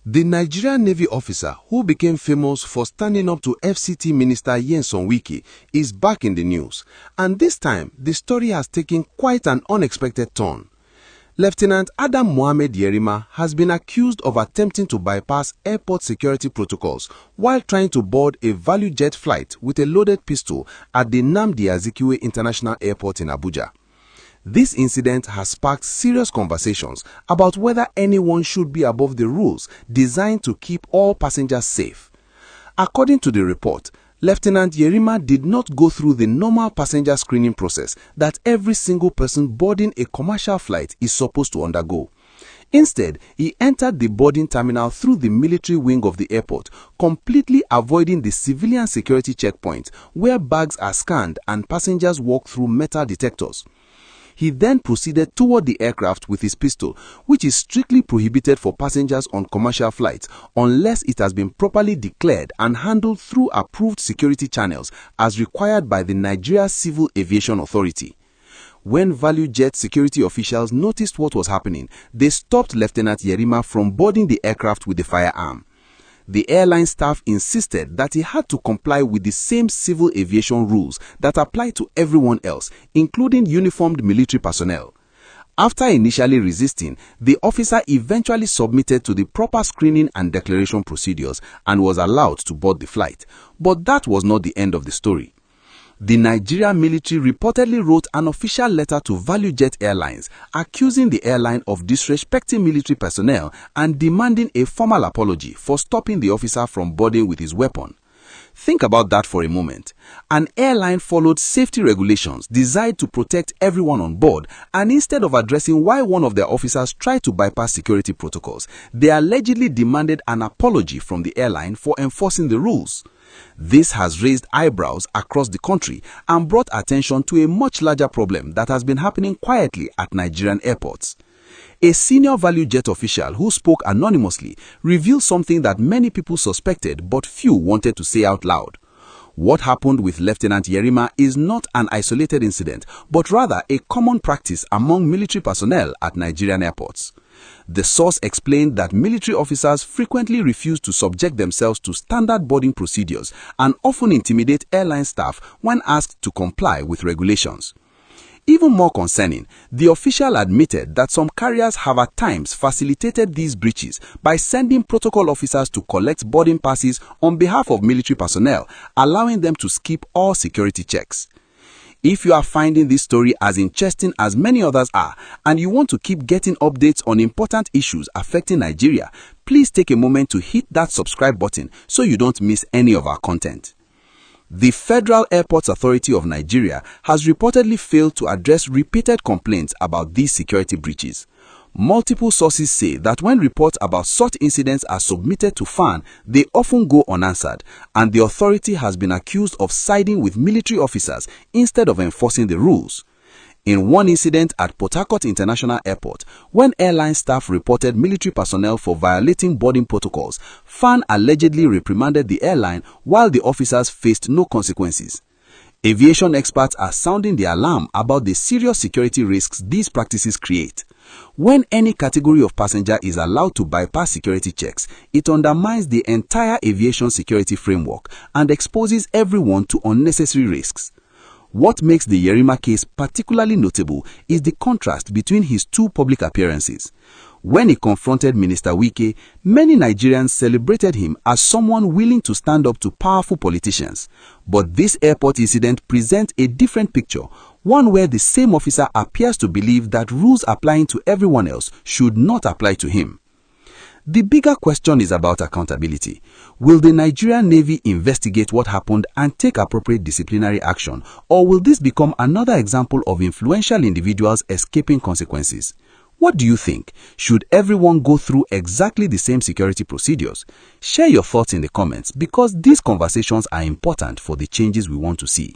The Nigerian Navy officer who became famous for standing up to FCT Minister Nyesom Wike is back in the news, and this time the story has taken quite an unexpected turn. Lieutenant Adam Muhammad Yerima has been accused of attempting to bypass airport security protocols while trying to board a ValueJet flight with a loaded pistol at the Nnamdi Azikiwe International Airport in Abuja. This incident has sparked serious conversations about whether anyone should be above the rules designed to keep all passengers safe. According to the report, Lieutenant Yerima did not go through the normal passenger screening process that every single person boarding a commercial flight is supposed to undergo. Instead, he entered the boarding terminal through the military wing of the airport, completely avoiding the civilian security checkpoint where bags are scanned and passengers walk through metal detectors. He then proceeded toward the aircraft with his pistol, which is strictly prohibited for passengers on commercial flights unless it has been properly declared and handled through approved security channels as required by the Nigeria Civil Aviation Authority. When ValueJet security officials noticed what was happening, they stopped Lieutenant Yerima from boarding the aircraft with the firearm. The airline staff insisted that he had to comply with the same civil aviation rules that apply to everyone else, including uniformed military personnel. After initially resisting, the officer eventually submitted to the proper screening and declaration procedures and was allowed to board the flight. But that was not the end of the story. The Nigerian military reportedly wrote an official letter to ValueJet Airlines accusing the airline of disrespecting military personnel and demanding a formal apology for stopping the officer from boarding with his weapon. Think about that for a moment. An airline followed safety regulations designed to protect everyone on board, and instead of addressing why one of their officers tried to bypass security protocols, they allegedly demanded an apology from the airline for enforcing the rules. This has raised eyebrows across the country and brought attention to a much larger problem that has been happening quietly at Nigerian airports. A senior ValueJet official who spoke anonymously revealed something that many people suspected but few wanted to say out loud. What happened with Lieutenant Yerima is not an isolated incident, but rather a common practice among military personnel at Nigerian airports. The source explained that military officers frequently refuse to subject themselves to standard boarding procedures and often intimidate airline staff when asked to comply with regulations. Even more concerning, the official admitted that some carriers have at times facilitated these breaches by sending protocol officers to collect boarding passes on behalf of military personnel, allowing them to skip all security checks. If you are finding this story as interesting as many others are, and you want to keep getting updates on important issues affecting Nigeria, please take a moment to hit that subscribe button so you don't miss any of our content. The Federal Airports Authority of Nigeria has reportedly failed to address repeated complaints about these security breaches. Multiple sources say that when reports about such incidents are submitted to FAAN, they often go unanswered, and the authority has been accused of siding with military officers instead of enforcing the rules. In one incident at Port Harcourt International Airport, when airline staff reported military personnel for violating boarding protocols, FAAN allegedly reprimanded the airline while the officers faced no consequences. Aviation experts are sounding the alarm about the serious security risks these practices create. When any category of passenger is allowed to bypass security checks, it undermines the entire aviation security framework and exposes everyone to unnecessary risks. What makes the Yerima case particularly notable is the contrast between his two public appearances. When he confronted Minister Wike, many Nigerians celebrated him as someone willing to stand up to powerful politicians. But this airport incident presents a different picture, one where the same officer appears to believe that rules applying to everyone else should not apply to him. The bigger question is about accountability. Will the Nigerian Navy investigate what happened and take appropriate disciplinary action, or will this become another example of influential individuals escaping consequences? What do you think? Should everyone go through exactly the same security procedures? Share your thoughts in the comments because these conversations are important for the changes we want to see.